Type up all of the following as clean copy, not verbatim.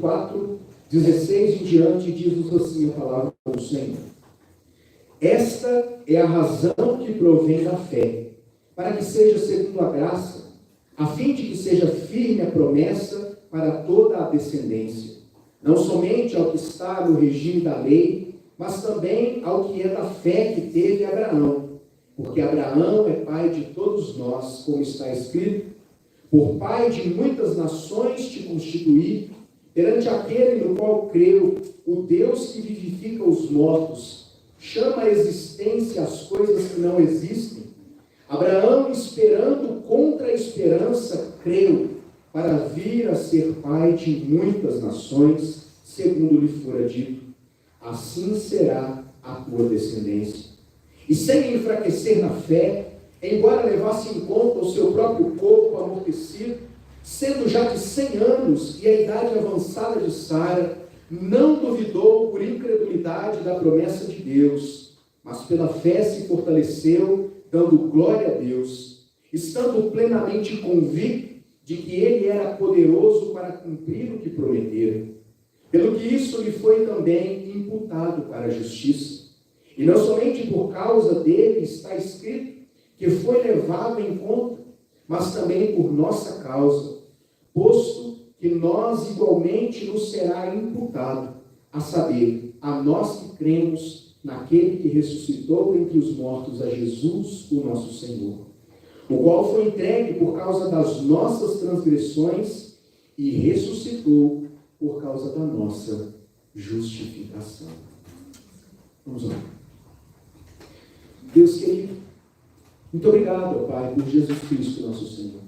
4, 16 em diante, diz-nos assim a palavra do Senhor. Esta é a razão que provém da fé, para que seja segundo a graça, a fim de que seja firme a promessa para toda a descendência, não somente ao que está no regime da lei, mas também ao que é da fé que teve Abraão, porque Abraão é pai de todos nós, como está escrito, por pai de muitas nações te constituí, perante aquele no qual creu, o Deus que vivifica os mortos, chama a existência as coisas que não existem. Abraão, esperando contra a esperança, creu, para vir a ser pai de muitas nações, segundo lhe fora dito, assim será a tua descendência. E sem enfraquecer na fé, embora levasse em conta o seu próprio corpo amortecido, sendo já de 100 anos e a idade avançada de Sara, não duvidou por incredulidade da promessa de Deus, mas pela fé se fortaleceu, dando glória a Deus, estando plenamente convicto de que ele era poderoso para cumprir o que prometera. Pelo que isso lhe foi também imputado para a justiça. E não somente por causa dele está escrito que foi levado em conta, mas também por nossa causa, posto que nós igualmente nos será imputado, a saber, a nós que cremos naquele que ressuscitou entre os mortos, a Jesus, o nosso Senhor, o qual foi entregue por causa das nossas transgressões e ressuscitou por causa da nossa justificação. Vamos lá. Deus querido, muito obrigado, Pai, por Jesus Cristo, nosso Senhor.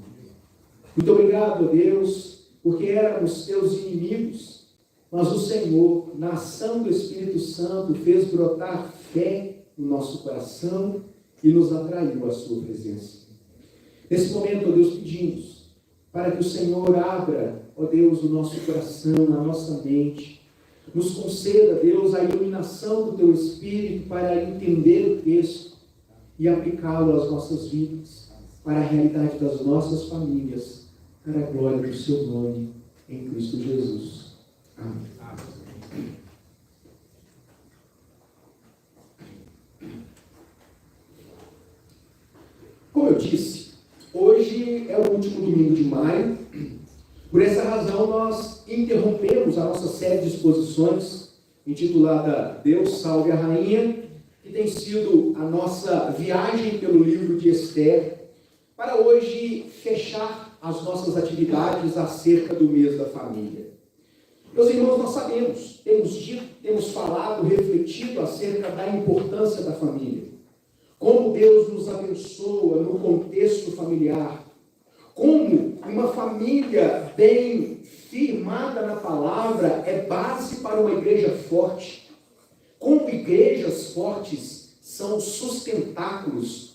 Muito obrigado, Deus, porque éramos teus inimigos, mas o Senhor, na ação do Espírito Santo, fez brotar fé no nosso coração e nos atraiu à sua presença. Nesse momento, ó Deus, pedimos para que o Senhor abra, ó Deus, o nosso coração, a nossa mente, nos conceda, Deus, a iluminação do teu Espírito para entender o texto e aplicá-lo às nossas vidas, para a realidade das nossas famílias, para a glória do seu nome, em Cristo Jesus. Amém. Como eu disse, hoje é o último domingo de maio. Por essa razão, nós interrompemos a nossa série de exposições, intitulada Deus Salve a Rainha, que tem sido a nossa viagem pelo livro de Esther, para hoje fechar as nossas atividades acerca do mês da família. Meus irmãos, nós sabemos, temos dito, temos falado, refletido acerca da importância da família. Como Deus nos abençoa no contexto familiar. Como uma família bem firmada na palavra é base para uma igreja forte. Como igrejas fortes são sustentáculos.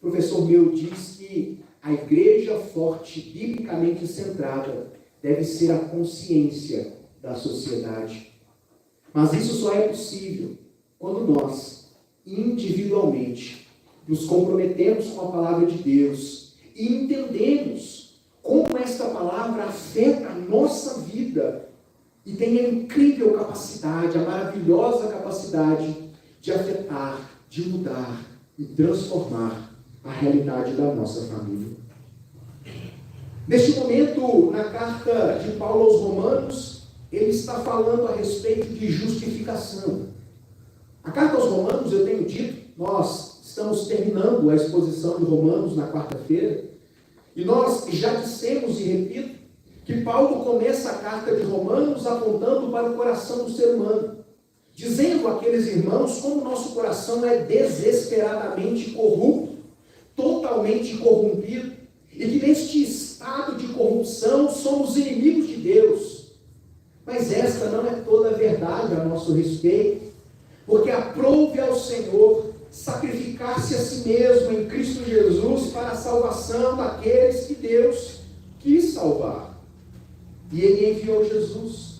O professor meu diz que a igreja forte, biblicamente centrada, deve ser a consciência da sociedade. Mas isso só é possível quando nós, individualmente, nos comprometemos com a palavra de Deus e entendemos como esta palavra afeta a nossa vida e tem a incrível capacidade, a maravilhosa capacidade de afetar, de mudar e transformar a realidade da nossa família. Neste momento, na carta de Paulo aos Romanos, ele está falando a respeito de justificação. A carta aos Romanos, eu tenho dito, nós estamos terminando a exposição de Romanos na quarta-feira, e nós já dissemos e repito, que Paulo começa a carta de Romanos apontando para o coração do ser humano, dizendo àqueles irmãos como o nosso coração é desesperadamente corrupto, totalmente corrompido, e que neste estado de corrupção somos inimigos de Deus. Mas esta não é toda a verdade a nosso respeito, porque aprouve ao Senhor sacrificar-se a si mesmo em Cristo Jesus para a salvação daqueles que Deus quis salvar. E Ele enviou Jesus.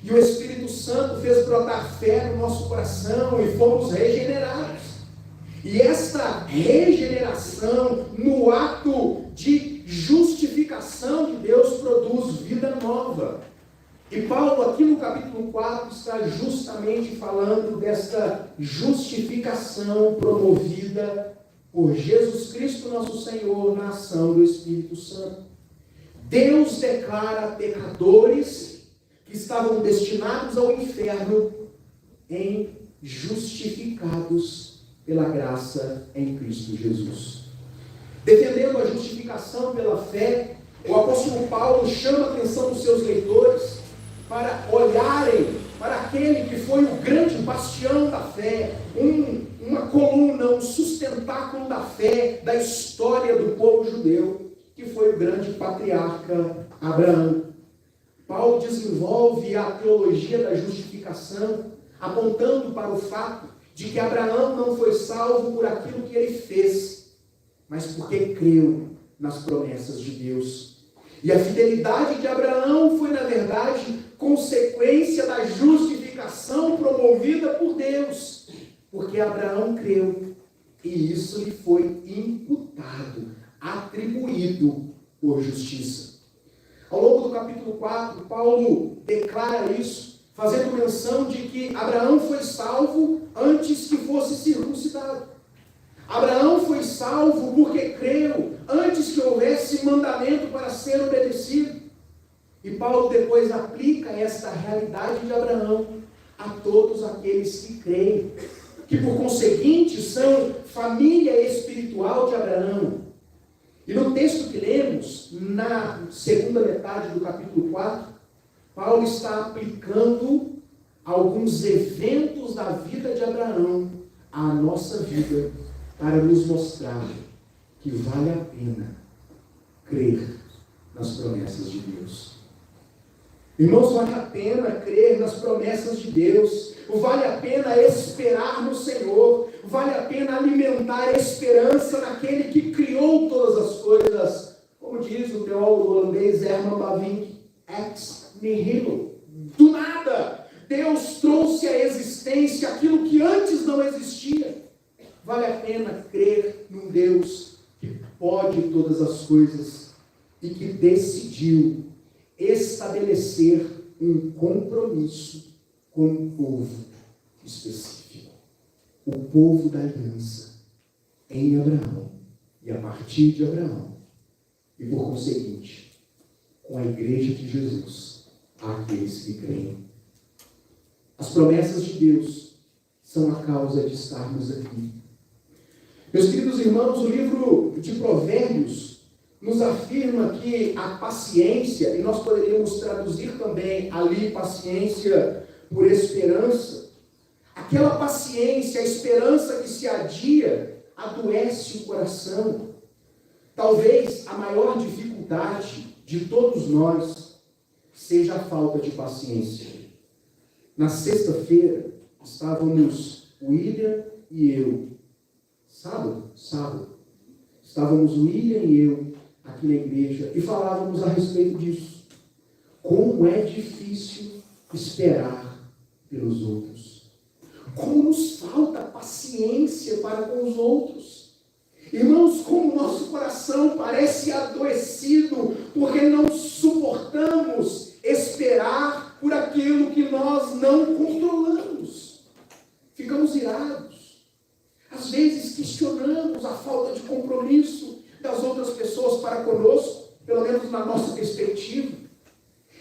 E o Espírito Santo fez brotar fé no nosso coração e fomos regenerados. E esta regeneração, no ato de justificação de Deus, produz vida nova. E Paulo, aqui no capítulo 4, está justamente falando desta justificação promovida por Jesus Cristo, nosso Senhor, na ação do Espírito Santo. Deus declara pecadores que estavam destinados ao inferno em justificados pela graça em Cristo Jesus. Defendendo a justificação pela fé, o apóstolo Paulo chama a atenção dos seus leitores para olharem para aquele que foi o grande bastião da fé, uma coluna, um sustentáculo da fé, da história do povo judeu, que foi o grande patriarca Abraão. Paulo desenvolve a teologia da justificação, apontando para o fato de que Abraão não foi salvo por aquilo que ele fez, mas porque creu nas promessas de Deus. E a fidelidade de Abraão foi, na verdade, consequência da justificação promovida por Deus, porque Abraão creu, e isso lhe foi imputado, atribuído por justiça. Ao longo do capítulo 4, Paulo declara isso, fazendo menção de que Abraão foi salvo antes que fosse circuncidado. Abraão foi salvo porque creu antes que houvesse mandamento para ser obedecido. E Paulo depois aplica esta realidade de Abraão a todos aqueles que creem, que por conseguinte são família espiritual de Abraão. E no texto que lemos, na segunda metade do capítulo 4, Paulo está aplicando alguns eventos da vida de Abraão à nossa vida, para nos mostrar que vale a pena crer nas promessas de Deus. Irmãos, vale a pena crer nas promessas de Deus, vale a pena esperar no Senhor, vale a pena alimentar a esperança naquele que criou todas as coisas, como diz o teólogo holandês Herman Bavinck, ex nihilo, do nada, Deus trouxe à existência aquilo que antes não existia. Vale a pena crer num Deus que pode todas as coisas e que decidiu estabelecer um compromisso com um povo específico. O povo da aliança em Abraão e a partir de Abraão. E por conseguinte, com a igreja de Jesus, àqueles que creem. As promessas de Deus são a causa de estarmos aqui. Meus queridos irmãos, o livro de Provérbios nos afirma que a paciência, e nós poderíamos traduzir também ali paciência por esperança, aquela paciência, a esperança que se adia, adoece o coração. Talvez a maior dificuldade de todos nós seja a falta de paciência. Na sexta-feira, estávamos William e eu, sábado, estávamos William e eu aqui na igreja e falávamos a respeito disso. Como é difícil esperar pelos outros. Como nos falta paciência para com os outros. Irmãos, como nosso coração parece adoecido porque não suportamos esperar por aquilo que nós não controlamos. Ficamos irados. Às vezes questionamos a falta de compromisso das outras pessoas para conosco, pelo menos na nossa perspectiva.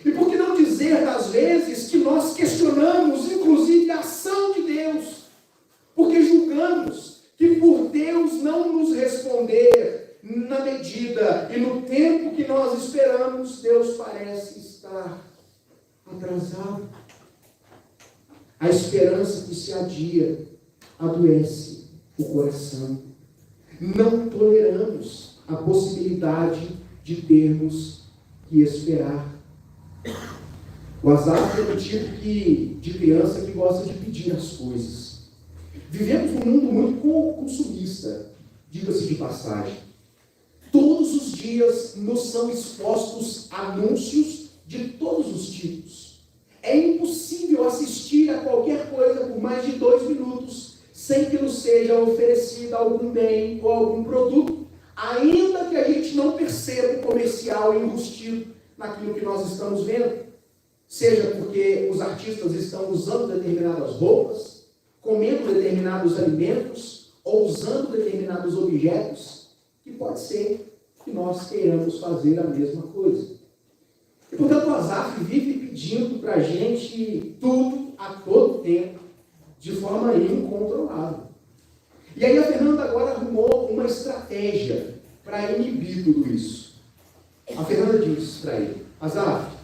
E por que não dizer, às vezes, que nós questionamos, inclusive, a ação de Deus? Porque julgamos que por Deus não nos responder na medida e no tempo que nós esperamos, Deus parece estar atrasado. A esperança que se adia adoece o coração. Não toleramos a possibilidade de termos que esperar. O Asaf é do tipo de criança que gosta de pedir as coisas. Vivemos num mundo muito consumista, diga-se de passagem. Todos os dias nos são expostos anúncios de todos os tipos. É impossível assistir a qualquer coisa por mais de 2 minutos sem que nos seja oferecido algum bem ou algum produto, ainda que a gente não perceba o comercial enrustido naquilo que nós estamos vendo. seja porque os artistas estão usando determinadas roupas, comendo determinados alimentos, ou usando determinados objetos, que pode ser que nós queiramos fazer a mesma coisa. E, portanto, o Asaf vive pedindo para a gente tudo, a todo tempo, de forma incontrolável. E aí a Fernanda agora arrumou uma estratégia para inibir tudo isso. A Fernanda disse para ele: Asaf,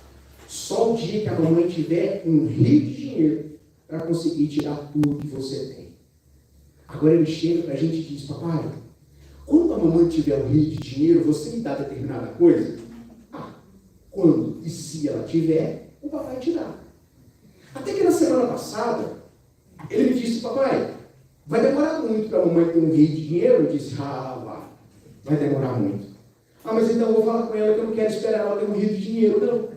só o dia que a mamãe tiver um rio de dinheiro para conseguir tirar tudo que você tem. Agora ele chega para a gente e diz: papai, quando a mamãe tiver um rio de dinheiro, você me dá determinada coisa? Quando e se ela tiver, o papai te dá. Até que na semana passada, ele me disse: papai, vai demorar muito para a mamãe ter um rio de dinheiro? Eu disse: vai demorar muito. Mas então eu vou falar com ela que eu não quero esperar ela ter um rio de dinheiro, não.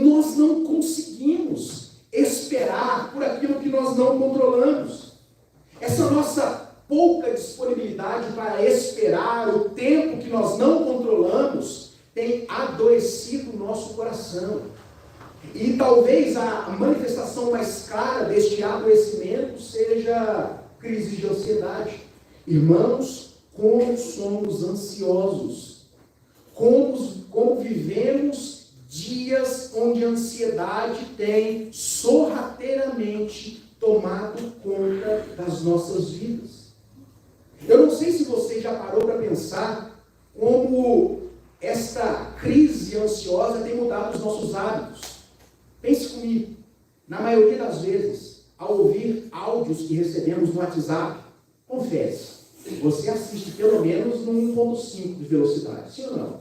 Nós não conseguimos esperar por aquilo que nós não controlamos. Essa nossa pouca disponibilidade para esperar o tempo que nós não controlamos tem adoecido o nosso coração. E talvez a manifestação mais clara deste adoecimento seja crise de ansiedade. Irmãos, como somos ansiosos, como vivemos dias onde a ansiedade tem sorrateiramente tomado conta das nossas vidas. Eu não sei se você já parou para pensar como esta crise ansiosa tem mudado os nossos hábitos. Pense comigo, na maioria das vezes, ao ouvir áudios que recebemos no WhatsApp, confesse, você assiste pelo menos no 1.5 de velocidade, sim ou não?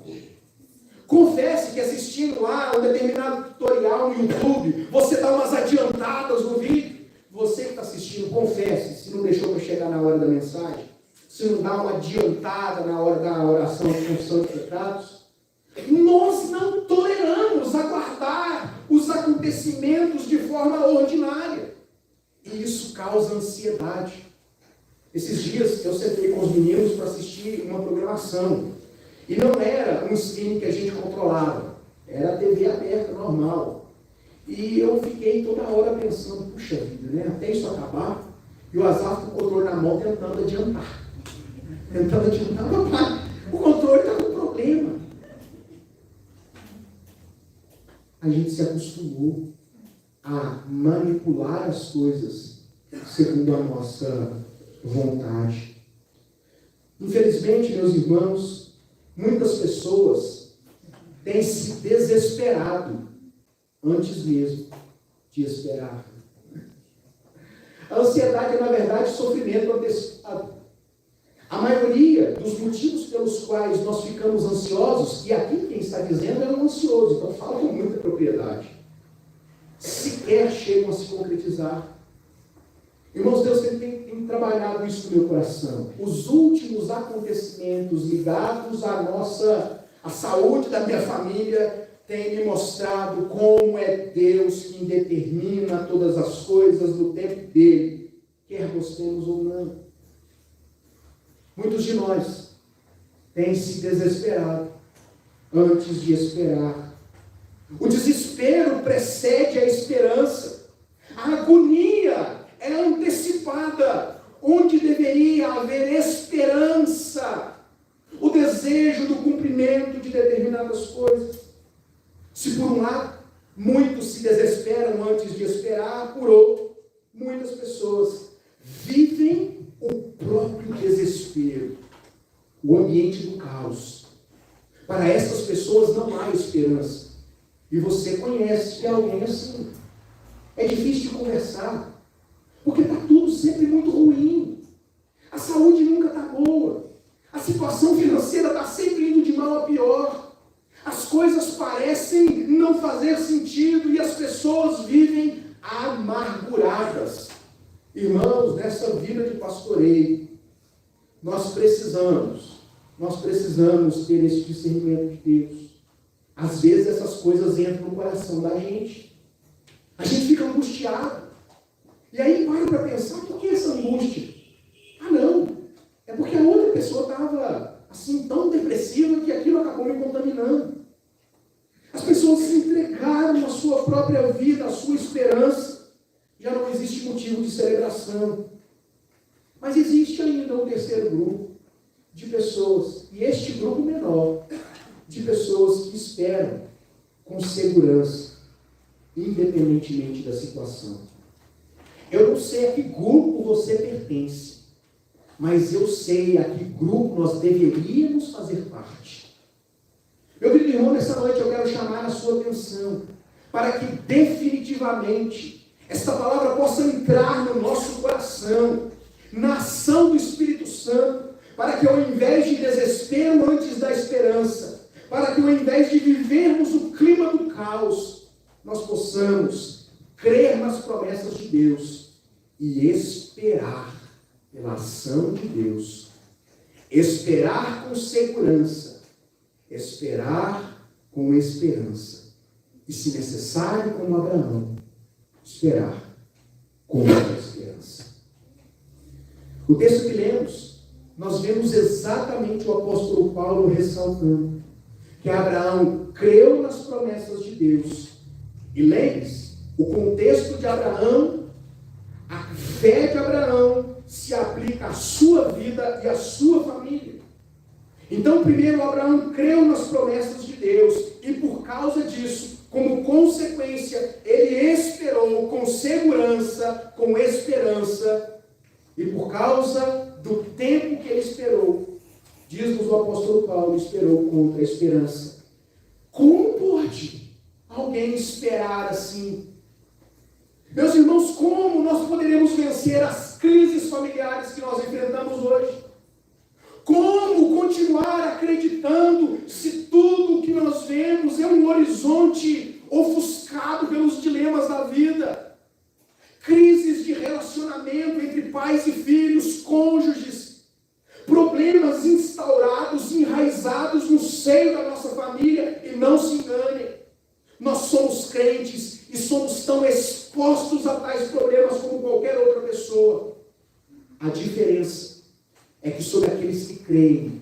Confesse que assistindo lá um determinado tutorial no YouTube, você dá umas adiantadas no vídeo. Você que está assistindo, confesse se não deixou para chegar na hora da mensagem, se não dá uma adiantada na hora da oração de confissão de pecados. Nós não toleramos aguardar os acontecimentos de forma ordinária. E isso causa ansiedade. Esses dias eu sentei com os meninos para assistir uma programação. E não era um stream que a gente controlava. Era a TV aberta, normal. E eu fiquei toda hora pensando, puxa vida, né? Até isso acabar. E o Asaf com o controle na mão tentando adiantar. Papai, o controle está com problema. A gente se acostumou a manipular as coisas segundo a nossa vontade. Infelizmente, meus irmãos, muitas pessoas têm se desesperado antes mesmo de esperar. A ansiedade é, na verdade, sofrimento antecipado. A maioria dos motivos pelos quais nós ficamos ansiosos, e aqui quem está dizendo é um ansioso, então fala com muita propriedade, sequer chegam a se concretizar. Irmãos, Deus tem trabalhado isso no meu coração. Os últimos acontecimentos ligados à saúde da minha família têm me mostrado como é Deus quem determina todas as coisas no tempo dele, quer gostemos ou não. Muitos de nós têm se desesperado antes de esperar. O desespero precede a esperança. A agonia é antecipada, onde deveria haver esperança, o desejo do cumprimento de determinadas coisas. Se por um lado, muitos se desesperam antes de esperar, por outro, muitas pessoas vivem o próprio desespero, o ambiente do caos. Para essas pessoas não há esperança. E você conhece alguém assim. É difícil de conversar, porque está tudo sempre muito ruim. A saúde nunca está boa. A situação financeira está sempre indo de mal a pior. As coisas parecem não fazer sentido e as pessoas vivem amarguradas. Irmãos, nessa vida de pastoreio, nós precisamos ter esse discernimento de Deus. Às vezes essas coisas entram no coração da gente. A gente fica angustiado. E aí para pensar, por que essa angústia? Não, é porque a outra pessoa estava assim tão depressiva que aquilo acabou me contaminando. As pessoas se entregaram a sua própria vida, a sua esperança. Já não existe motivo de celebração. Mas existe ainda um terceiro grupo de pessoas, e este grupo menor, de pessoas que esperam com segurança, independentemente da situação. Eu não sei a que grupo você pertence, mas eu sei a que grupo nós deveríamos fazer parte. Meu querido irmão, nessa noite eu quero chamar a sua atenção para que definitivamente esta palavra possa entrar no nosso coração, na ação do Espírito Santo, para que ao invés de desespero antes da esperança, para que ao invés de vivermos o clima do caos, nós possamos crer nas promessas de Deus e esperar pela ação de Deus, esperar com segurança, esperar com esperança, e se necessário, como Abraão, esperar com esperança. O texto que lemos, nós vemos exatamente o apóstolo Paulo ressaltando que Abraão creu nas promessas de Deus. E lembre-se, o contexto de Abraão, a fé de Abraão se aplica à sua vida e à sua família. Então, primeiro, Abraão creu nas promessas de Deus e por causa disso, como consequência, ele esperou com segurança, com esperança. E por causa do tempo que ele esperou, diz-nos o apóstolo Paulo, esperou contra a esperança. Como pode alguém esperar assim? Meus irmãos, como nós poderemos vencer as crises familiares que nós enfrentamos hoje? Como continuar acreditando se tudo o que nós vemos é um horizonte ofuscado pelos dilemas da vida? Crises de relacionamento entre pais e filhos, cônjuges, problemas instaurados, enraizados no seio da nossa família, e não se enganem, nós somos crentes e somos tão expostos a tais problemas como qualquer outra pessoa. A diferença é que sobre aqueles que creem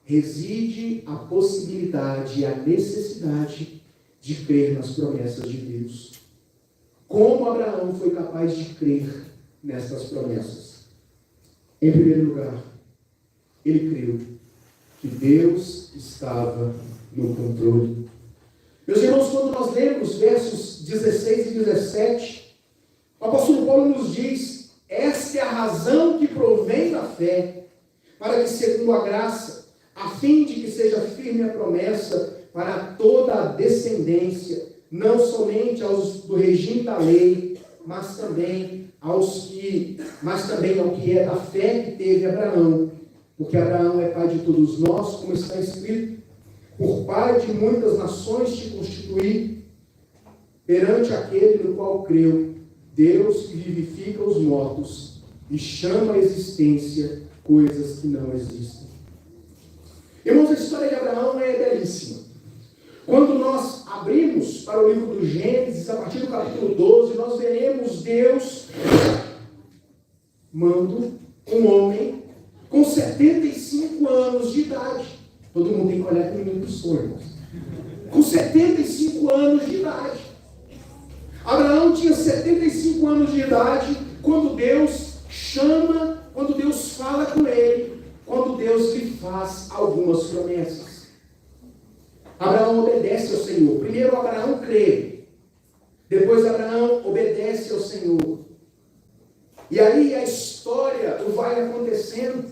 reside a possibilidade e a necessidade de crer nas promessas de Deus. Como Abraão foi capaz de crer nestas promessas? Em primeiro lugar, ele creu que Deus estava no controle. Meus irmãos, quando nós lemos versos 16 e 17, o apóstolo Paulo nos diz: esta é a razão que provém da fé, para que, segundo a graça, a fim de que seja firme a promessa para toda a descendência, não somente aos do regime da lei, mas também ao que é da fé que teve Abraão, porque Abraão é pai de todos nós, como está escrito: por pai de muitas nações te constituí, perante aquele no qual creu, Deus que vivifica os mortos e chama à existência coisas que não existem. Irmãos, a história de Abraão é belíssima. Quando nós abrimos para o livro do Gênesis, a partir do capítulo 12, nós veremos Deus chamando um homem com 75 anos de idade. Todo mundo tem que olhar para o menino dos sonhos. Com 75 anos de idade. Abraão tinha 75 anos de idade quando Deus chama, quando Deus fala com ele, quando Deus lhe faz algumas promessas. Abraão obedece ao Senhor. Primeiro Abraão crê. Depois Abraão obedece ao Senhor. E aí a história vai acontecendo.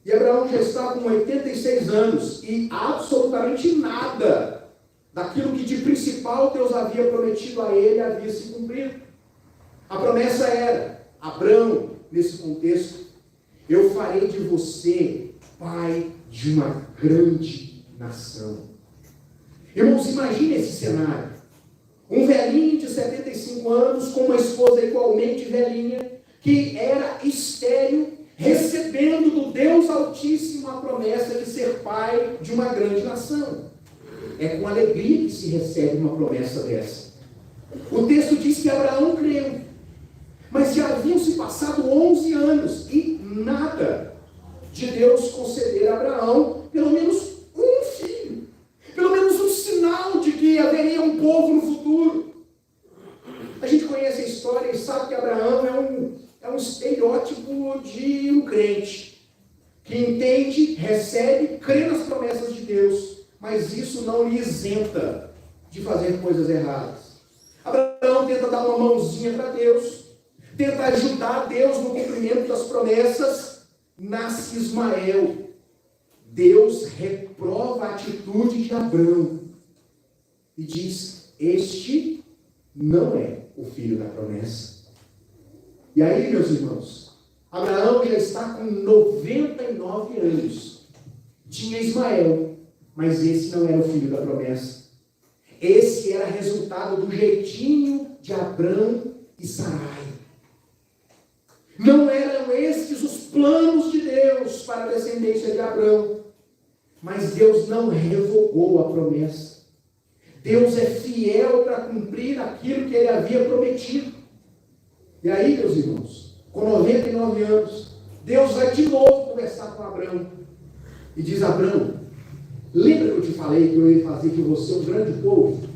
E Abraão já está com 86 anos. E absolutamente nada daquilo que de principal Deus havia prometido a ele havia se cumprido. A promessa era: Abraão, nesse contexto, eu farei de você pai de uma grande nação. Irmãos, imagine esse cenário. Um velhinho de 75 anos, com uma esposa igualmente velhinha, que era estéril, recebendo do Deus Altíssimo a promessa de ser pai de uma grande nação. É com alegria que se recebe uma promessa dessa. O texto diz que Abraão creu, mas já haviam se passado 11 anos e nada de Deus conceder a Abraão pelo menos um filho, pelo menos um sinal de que haveria conhece a história e sabe que Abraão é um estereótipo de um crente, que entende, recebe, crê nas promessas de Deus, mas isso não lhe isenta de fazer coisas erradas. Abraão tenta dar uma mãozinha para Deus, tenta ajudar Deus no cumprimento das promessas. Nasce Ismael. Deus reprova a atitude de Abraão e diz: este não é o filho da promessa. E aí, meus irmãos, Abraão já está com 99 anos. Tinha Ismael, mas esse não era o filho da promessa. Esse era resultado do jeitinho de Abrão e Sarai. Não eram estes os planos de Deus para a descendência de Abrão. Mas Deus não revogou a promessa. Deus é fiel para cumprir aquilo que Ele havia prometido. E aí, meus irmãos, com 99 anos, Deus vai de novo conversar com Abrão. E diz: Abrão, lembra que eu te falei que eu ia fazer de você um grande povo?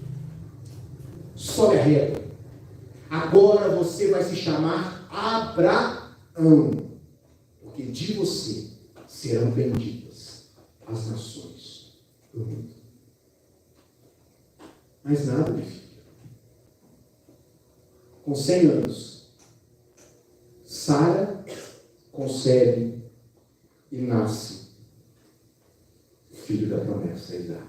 Sobe a régua. Agora você vai se chamar Abraão, porque de você serão benditas as nações do mundo. Mas nada, meu filho. Com 100 anos, Sara concebe e nasce o filho da promessa, Isaac.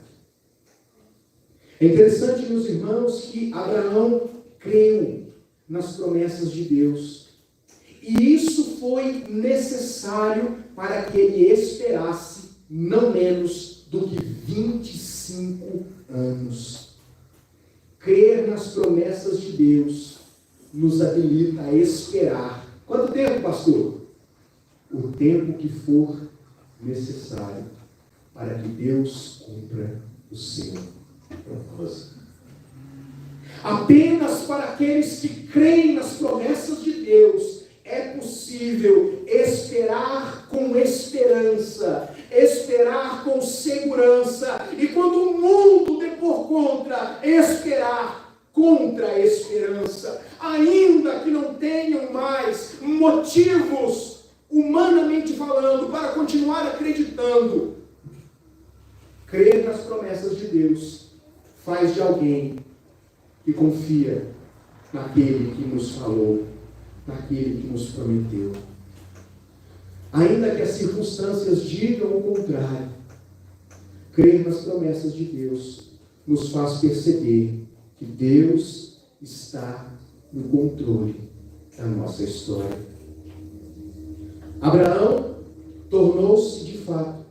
É interessante, meus irmãos, que Abraão creu nas promessas de Deus. E isso foi necessário para que ele esperasse não menos do que 25 anos. Crer nas promessas de Deus nos habilita a esperar. Quanto tempo, pastor? O tempo que for necessário para que Deus cumpra o seu propósito. Apenas para aqueles que creem nas promessas de Deus é possível esperar com esperança, esperar com segurança, e quando o mundo der por conta, esperar contra a esperança, ainda que não tenham mais motivos, humanamente falando, para continuar acreditando. Crer nas promessas de Deus faz de alguém que confia naquele que nos falou, naquele que nos prometeu. Ainda que as circunstâncias digam o contrário, crer nas promessas de Deus nos faz perceber que Deus está no controle da nossa história. Abraão tornou-se de fato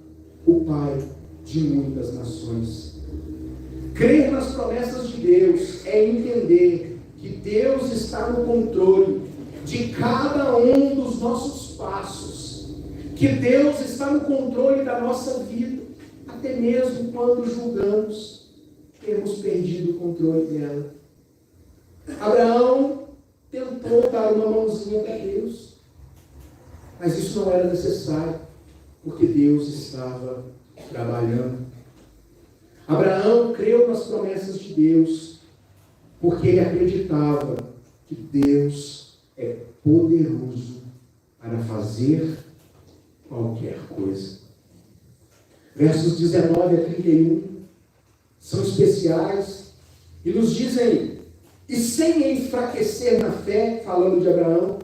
o pai de muitas nações. Crer nas promessas de Deus é entender que Deus está no controle de cada um dos nossos passos, que Deus está no controle da nossa vida, até mesmo quando julgamos termos perdido o controle dela. Abraão tentou dar uma mãozinha para Deus, mas isso não era necessário, porque Deus estava trabalhando. Abraão creu nas promessas de Deus, porque ele acreditava que Deus é poderoso para fazer qualquer coisa. Versos 19 a 31 são especiais e nos dizem: e sem enfraquecer na fé, falando de Abraão,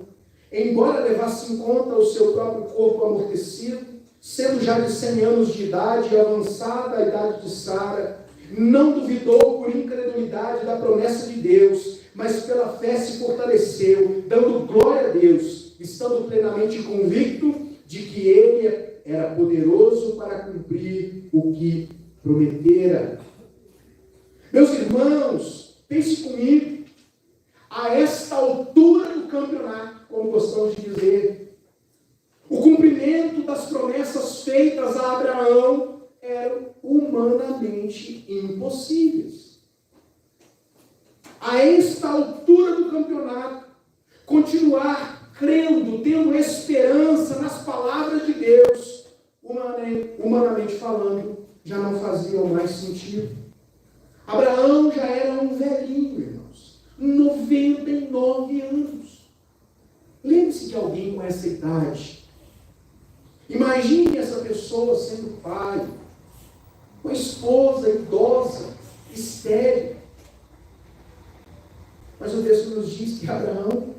embora levasse em conta o seu próprio corpo amortecido, sendo já de 100 anos de idade e avançada a idade de Sara, não duvidou por incredulidade da promessa de Deus, mas pela fé se fortaleceu, dando glória a Deus, estando plenamente convicto de que Ele era poderoso para cumprir o que prometera. Meus irmãos, pense comigo, a esta altura do campeonato, como gostamos de dizer, o cumprimento das promessas feitas a Abraão eram humanamente impossíveis. A esta altura do campeonato, continuar crendo, tendo esperança nas palavras de Deus, humanamente falando, já não faziam mais sentido. Abraão já era um velhinho, irmãos. 99 anos. Lembre-se de alguém com essa idade. Imagine essa pessoa sendo pai, uma esposa idosa, estéril. Mas o texto nos diz que Abraão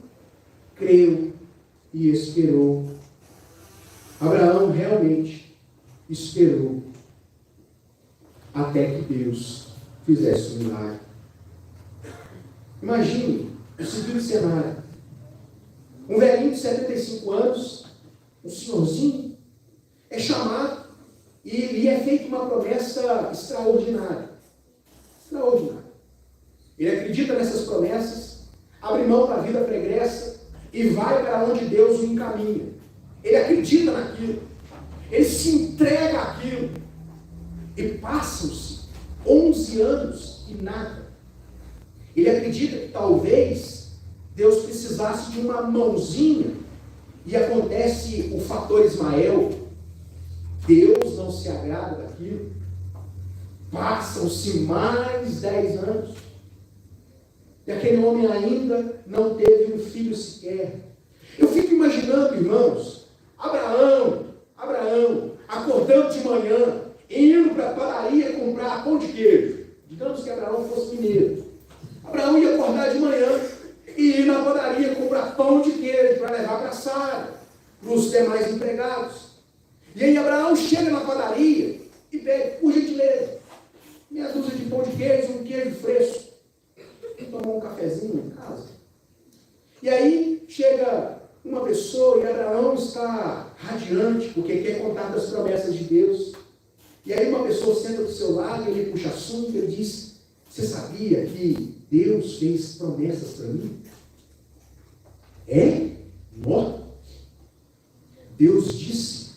creu e esperou. Abraão realmente esperou até que Deus fizesse um milagre. Imagine o seguinte cenário. Um velhinho de 75 anos, um senhorzinho, é chamado e lhe é feita uma promessa extraordinária. Extraordinária. Ele acredita nessas promessas, abre mão da vida pregressa e vai para onde Deus o encaminha. Ele acredita naquilo. Ele se entrega àquilo. E passam-se 11 anos e nada. Ele acredita que talvez Deus precisasse de uma mãozinha. E acontece o fator Ismael. Deus não se agrada daquilo. Passam-se mais 10 anos. E aquele homem ainda não teve um filho sequer. Eu fico imaginando, irmãos, Abraão, acordando de manhã, indo para a padaria comprar pão de queijo. Digamos que Abraão fosse mineiro. Abraão ia acordar de manhã e ir na padaria comprar pão de queijo para levar para Sara, para os demais empregados. E aí Abraão chega na padaria e pede, por gentileza, meia dúzia de pão de queijo, um queijo fresco. Vou tomar um cafezinho em casa. E aí chega uma pessoa e Abraão está radiante, porque quer contar das promessas de Deus. E aí uma pessoa senta do seu lado e ele puxa assunto e ele diz, você sabia que Deus fez promessas para mim? É? Não. Deus disse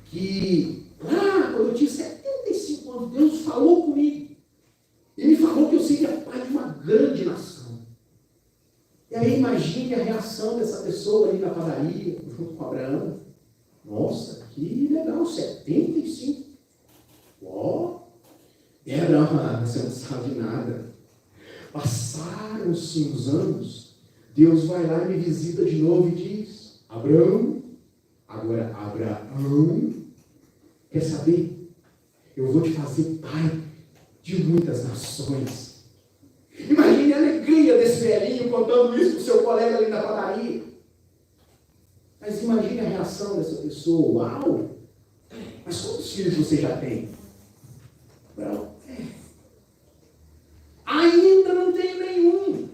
que lá, quando eu tinha 75 anos, Deus falou comigo. Ele falou que eu seria pai de uma grande nação. E aí imagine a reação dessa pessoa ali na padaria, junto com Abraão. Nossa, que legal, 75. Ó, e Abraão, você não sabe nada. Passaram-se uns anos, Deus vai lá e me visita de novo e diz, Abraão, agora Abraão, quer saber? Eu vou te fazer pai de muitas nações. Imagine a alegria desse velhinho contando isso para o seu colega ali na padaria. Mas imagine a reação dessa pessoa. Uau! Mas quantos filhos você já tem? Não. Ainda não tenho nenhum.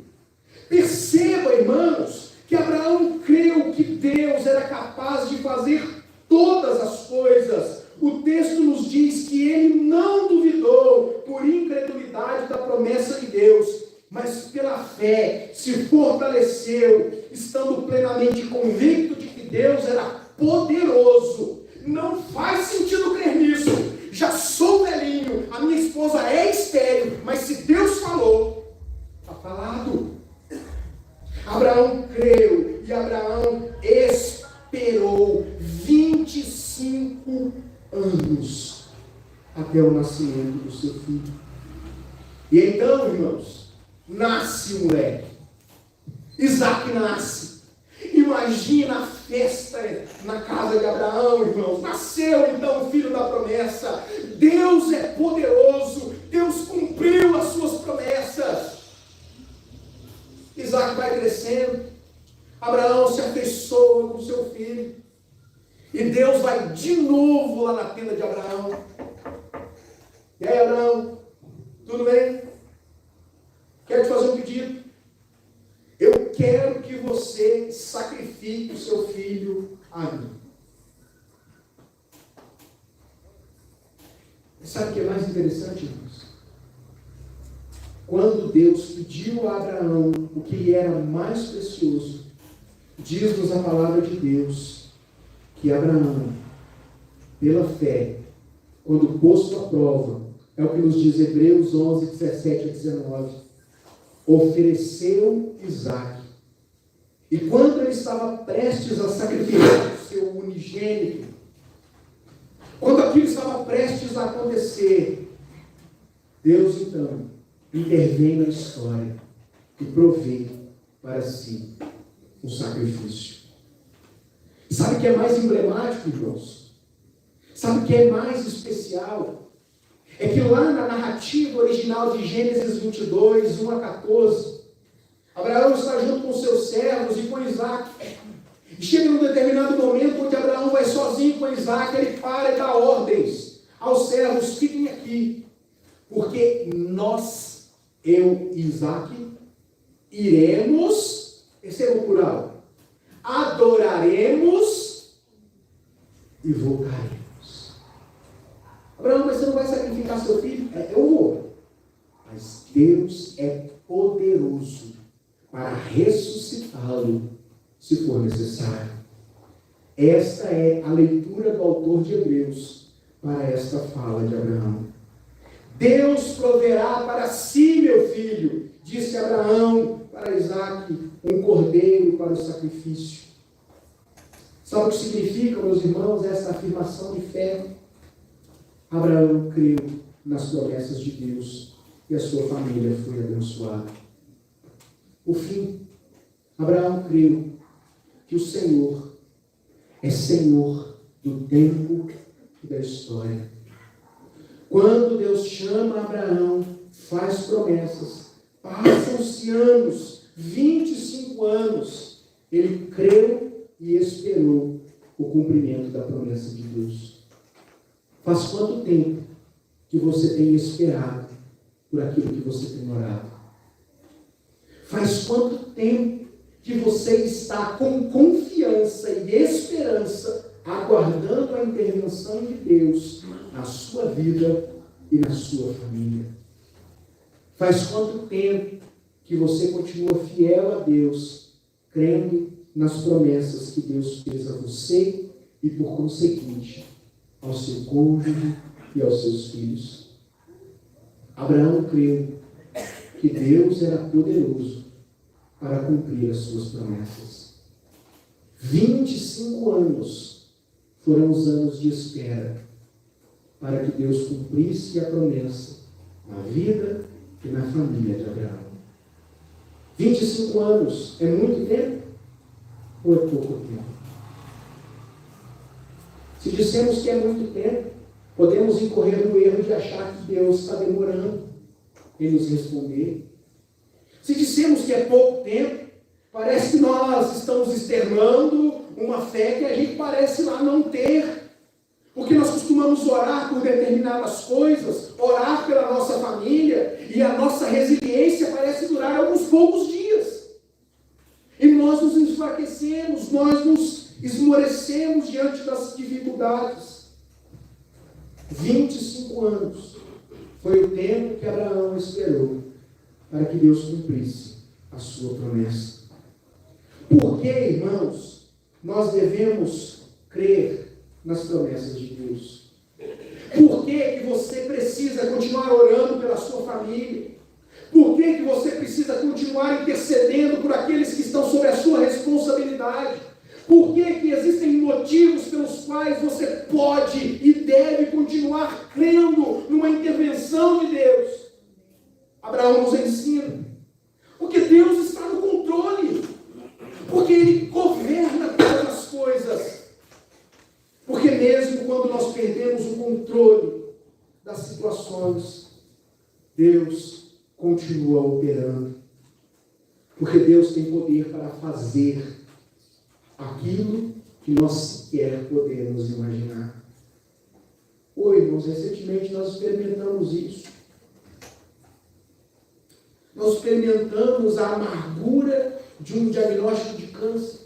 Perceba, irmãos, que Abraão creu que Deus era capaz de fazer todas as coisas. O texto nos diz que ele não duvidou por incredulidade da promessa de Deus, mas pela fé se fortaleceu, estando plenamente convicto de que Deus era poderoso. Não faz sentido crer nisso. Já sou velhinho, a minha esposa é estéril, mas se Deus falou, está falado. Abraão creu e Abraão esperou 25 anos até o nascimento do seu filho. E então, irmãos, nasce o moleque. Isaac nasce. Imagina a festa na casa de Abraão, irmãos. Nasceu então o filho da promessa. Deus é poderoso. Deus cumpriu as suas promessas. Isaac vai crescendo. Abraão se afeiçoa com seu filho. E Deus vai de novo lá na tenda de Abraão. E aí, Abraão, tudo bem? Quero te fazer um pedido. Eu quero que você sacrifique o seu filho a mim. Sabe o que é mais interessante, irmãos? Quando Deus pediu a Abraão o que lhe era mais precioso, diz-nos a palavra de Deus que Abraão, pela fé, quando posto à prova, é o que nos diz Hebreus 11, 17 a 19, ofereceu Isaac. E quando ele estava prestes a sacrificar o seu unigênito, quando aquilo estava prestes a acontecer, Deus então intervém na história e provê para si um sacrifício. Sabe o que é mais emblemático, irmãos? Sabe o que é mais especial? É que lá na narrativa original de Gênesis 22, 1 a 14, Abraão está junto com seus servos e com Isaac. E chega num determinado momento onde Abraão vai sozinho com Isaac, ele para e dá ordens aos servos: fiquem aqui, porque nós, eu e Isaac, iremos, perceba o plural, adoraremos e voltaremos. Abraão, mas você não vai sacrificar seu filho? Eu vou. Mas Deus é poderoso para ressuscitá-lo, se for necessário. Esta é a leitura do autor de Hebreus para esta fala de Abraão. Deus proverá para si, meu filho, disse Abraão para Isaac, um cordeiro para o sacrifício. Sabe o que significa, meus irmãos, essa afirmação de fé? Abraão creu nas promessas de Deus e a sua família foi abençoada. Por fim, Abraão creu que o Senhor é Senhor do tempo e da história. Quando Deus chama Abraão, faz promessas, passam-se anos, 25 anos, ele creu e esperou o cumprimento da promessa de Deus. Faz quanto tempo que você tem esperado por aquilo que você tem orado? Faz quanto tempo que você está com confiança e esperança aguardando a intervenção de Deus na sua vida e na sua família? Faz quanto tempo que você continua fiel a Deus, crendo nas promessas que Deus fez a você e, por conseguinte, ao seu cônjuge e aos seus filhos? Abraão creu que Deus era poderoso para cumprir as suas promessas. 25 anos foram os anos de espera para que Deus cumprisse a promessa na vida e na família de Abraão. 25 anos é muito tempo ou é pouco tempo? Se dissemos que é muito tempo, podemos incorrer no erro de achar que Deus está demorando em nos responder. Se dissemos que é pouco tempo, parece que nós estamos externando uma fé que a gente parece lá não ter. Porque nós costumamos orar por determinadas coisas, orar pela nossa família, e a nossa resiliência parece durar alguns poucos dias. E nós nos enfraquecemos, nós nos esmorecemos diante das dificuldades. 25 anos foi o tempo que Abraão esperou para que Deus cumprisse a sua promessa. Por que, irmãos, nós devemos crer nas promessas de Deus? Por que você precisa continuar orando pela sua família? Por que você precisa continuar intercedendo por aqueles que estão sob a sua responsabilidade? Por que existem motivos pelos quais você pode e deve continuar crendo numa intervenção de Deus? Abraão nos ensina. Porque Deus está no controle. Porque Ele governa todas as coisas. Porque mesmo quando nós perdemos o controle das situações, Deus continua operando. Porque Deus tem poder para fazer aquilo que nós sequer podemos imaginar. Oi, irmãos, recentemente nós experimentamos isso. Nós experimentamos a amargura de um diagnóstico de câncer.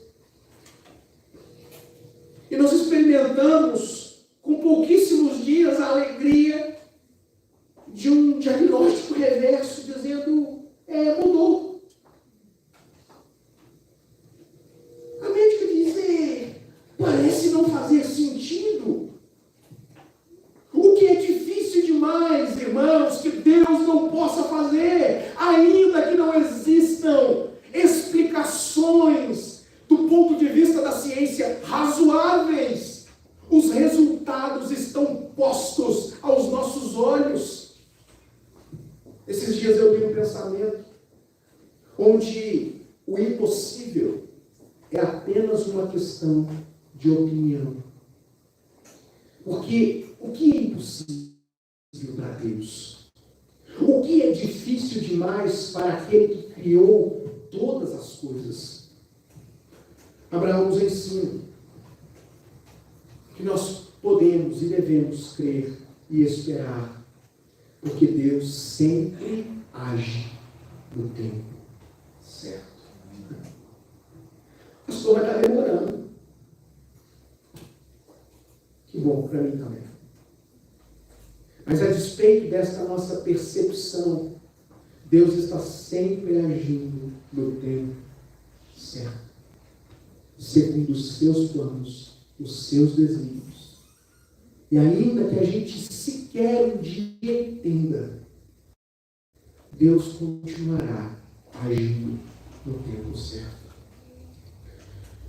E nós experimentamos, com pouquíssimos dias, a alegria de um diagnóstico reverso, dizendo, mudou. A médica diz, parece não fazer sentido. O que é difícil demais, irmãos, que Deus não possa fazer, ainda que não existam explicações do ponto de vista da ciência razoáveis. Os resultados estão postos aos nossos olhos. Esses dias eu vi um pensamento. onde o impossível é apenas uma questão de opinião. Porque o que é impossível para Deus? O que é difícil demais para aquele que criou todas as coisas? Abraão nos ensina que nós podemos e devemos crer e esperar, porque Deus sempre age no tempo certo. O pastor vai estar demorando. Que bom para mim também. Mas a despeito dessa nossa percepção, Deus está sempre agindo no tempo certo, segundo os seus planos, os seus desígnios. E ainda que a gente sequer um dia entenda, Deus continuará agindo no tempo certo.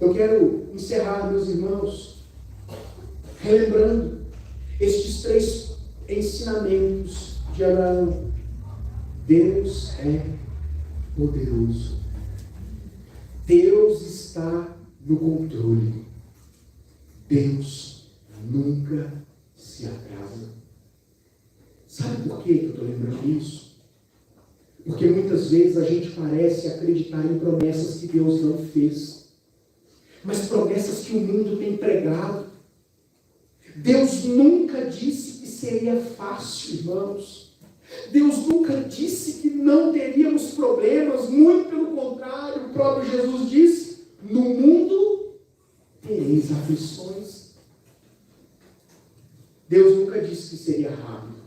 Eu quero encerrar, meus irmãos, relembrando estes 3 ensinamentos de Abraão. Deus é poderoso. Deus está no controle. Deus nunca se atrasa. Sabe por que eu estou lembrando isso? Porque muitas vezes a gente parece acreditar em promessas que Deus não fez, mas promessas que o mundo tem pregado. Deus nunca disse que seria fácil, irmãos. Deus nunca disse que não teríamos problemas, muito pelo contrário, o próprio Jesus disse: no mundo tereis aflições. Deus nunca disse que seria rápido.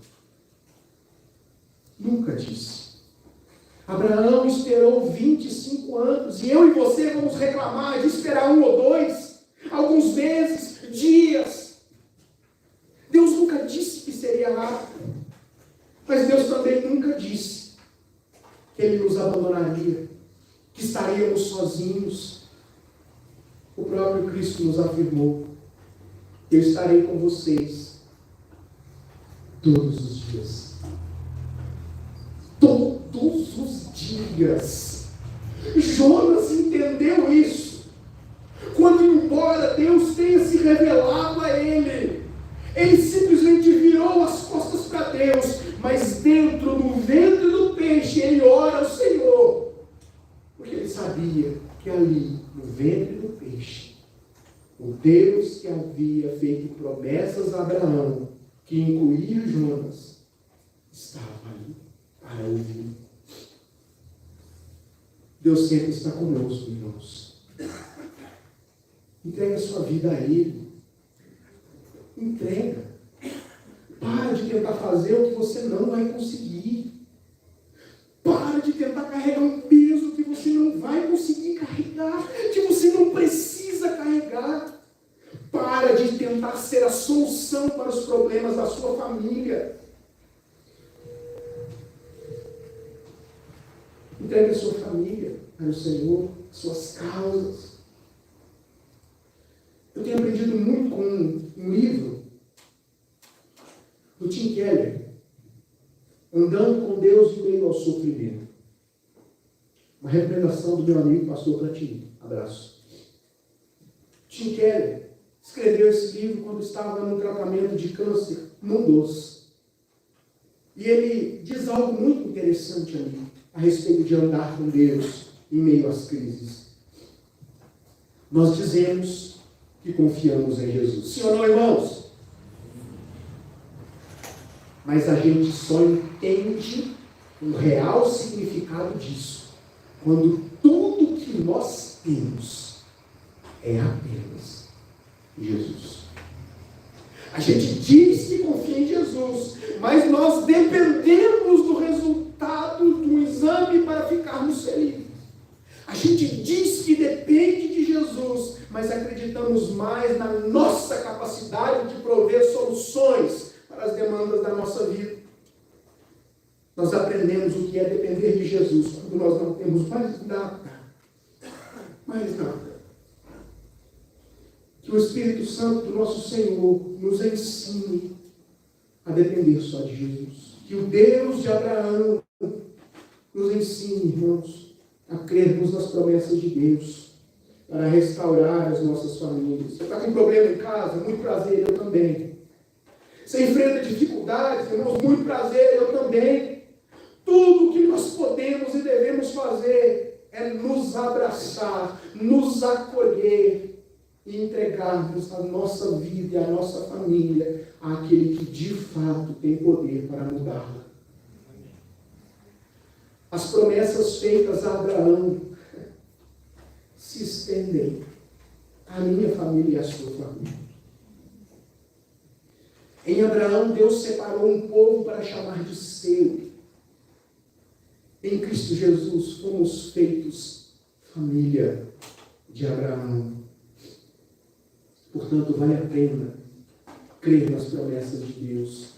Nunca disse. Abraão esperou 25 anos, e eu e você vamos reclamar de esperar 1 ou 2, alguns meses, dias. Deus nunca disse que seria rápido, mas Deus também nunca disse que Ele nos abandonaria, que estaríamos sozinhos. O próprio Cristo nos afirmou: eu estarei com vocês todos os dias. Todos os dias. Jonas entendeu isso. Quando, embora Deus tenha se revelado a ele, ele simplesmente virou as costas para Deus, mas dentro do ventre do peixe, ele ora ao Senhor, porque ele sabia que ali, no ventre do peixe, o Deus que havia feito promessas a Abraão, que incluía Jonas, estava ali para ouvir. Deus sempre está conosco, irmãos. Entrega a sua vida a Ele. Entrega. Para de tentar fazer o que você não vai conseguir. Para de tentar carregar um peso que você não vai conseguir carregar, que você não precisa carregar. Para de tentar ser a solução para os problemas da sua família. Entregue a sua família para o Senhor, suas causas. Eu tenho aprendido muito com um livro do Tim Keller, Andando com Deus em Meio ao Sofrimento. Uma recomendação do meu amigo pastor Platini. Abraço. Tim Keller escreveu esse livro quando estava no tratamento de câncer num dos. E ele diz algo muito interessante ali a respeito de andar com Deus em meio às crises. Nós dizemos que confiamos em Jesus. Sim ou não, irmãos? Mas a gente só entende o real significado disso quando tudo que nós temos é apenas Jesus. A gente diz que confia em Jesus, mas nós dependemos do resultado do exame para ficarmos felizes. A gente diz que depende de Jesus, mas acreditamos mais na nossa capacidade de prover soluções para as demandas da nossa vida. Nós aprendemos o que é depender de Jesus quando nós não temos mais nada. Mais nada. Que o Espírito Santo do nosso Senhor nos ensine a depender só de Jesus. Que o Deus de Abraão nos ensine, irmãos, a crermos nas promessas de Deus, para restaurar as nossas famílias. Você está com problema em casa? Muito prazer, eu também. Você enfrenta dificuldades, irmãos? Muito prazer, eu também. Tudo o que nós podemos e devemos fazer é nos abraçar, nos acolher e entregarmos a nossa vida e a nossa família àquele que de fato tem poder para mudá-la. As promessas feitas a Abraão se estendem à minha família e à sua família. Em Abraão, Deus separou um povo para chamar de seu. Em Cristo Jesus, fomos feitos família de Abraão. Portanto, vale a pena crer nas promessas de Deus.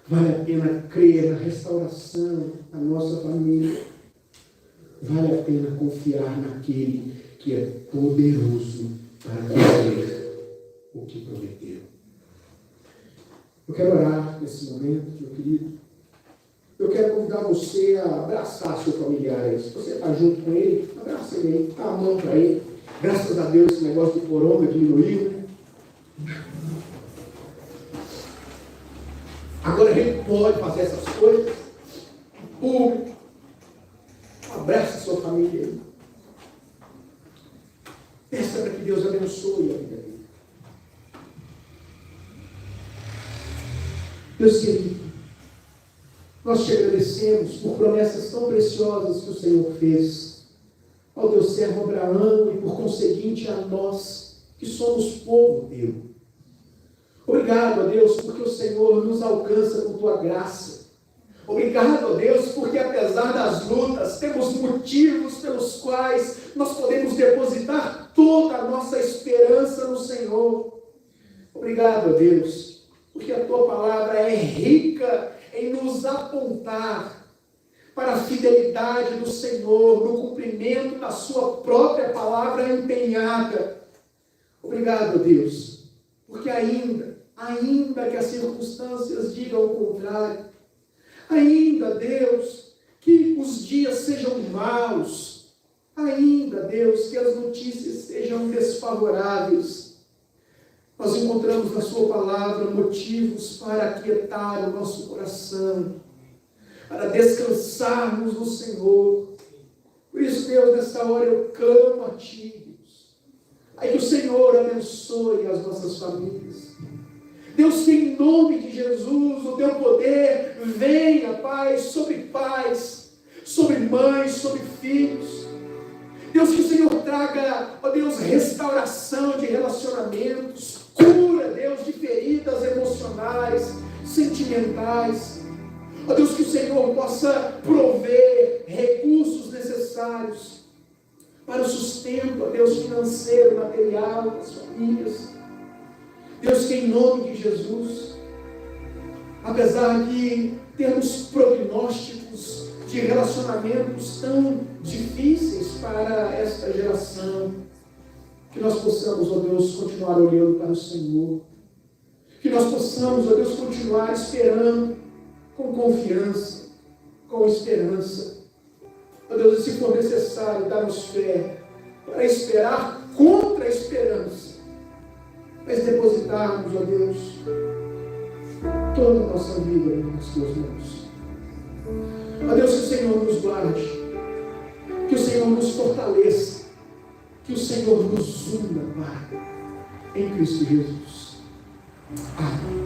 Vale a pena crer na restauração da nossa família. Vale a pena confiar naquele que é poderoso para fazer o que prometeu. Eu quero orar nesse momento, meu querido. Eu quero convidar você a abraçar seu familiar aí. Se você está junto com ele, abraça ele aí, dá a mão para ele. Graças a Deus esse negócio de corona diminuiu, né? Agora a gente pode fazer essas coisas em público. Abraça a sua família aí. Peça para que Deus abençoe a vida dele. Deus querido, nós te agradecemos por promessas tão preciosas que o Senhor fez ao teu servo Abraão e por conseguinte a nós que somos povo teu. Obrigado, ó Deus, porque o Senhor nos alcança com tua graça. Obrigado, ó Deus, porque apesar das lutas, temos motivos pelos quais nós podemos depositar toda a nossa esperança no Senhor. Obrigado, ó Deus, porque a tua palavra é rica em nos apontar para a fidelidade do Senhor, no cumprimento da sua própria palavra empenhada. Obrigado, Deus, porque ainda que as circunstâncias digam o contrário, ainda, Deus, que os dias sejam maus, ainda, Deus, que as notícias sejam desfavoráveis, nós encontramos na sua palavra motivos para aquietar o nosso coração, para descansarmos no Senhor. Por isso, Deus, nesta hora eu clamo a Ti, Deus. Aí que o Senhor abençoe as nossas famílias. Deus, que em nome de Jesus, o Teu poder venha, Pai, sobre pais, sobre mães, sobre filhos. Deus, que o Senhor traga, ó Deus, restauração de relacionamentos, cura, Deus, de feridas emocionais, sentimentais. Ó Deus, que o Senhor possa prover recursos necessários para o sustento, ó Deus, financeiro, material das famílias. Deus, que em nome de Jesus, apesar de termos prognósticos de relacionamentos tão difíceis para esta geração, que nós possamos, ó Deus, continuar olhando para o Senhor, que nós possamos, ó Deus, continuar esperando com confiança, com esperança. Ó Deus, e se for necessário, dar-nos fé para esperar contra a esperança, mas depositarmos, ó Deus, toda a nossa vida nas tuas mãos. Ó Deus, que o Senhor nos guarde, que o Senhor nos fortaleça, que o Senhor nos una, Pai, em Cristo Jesus. Amém.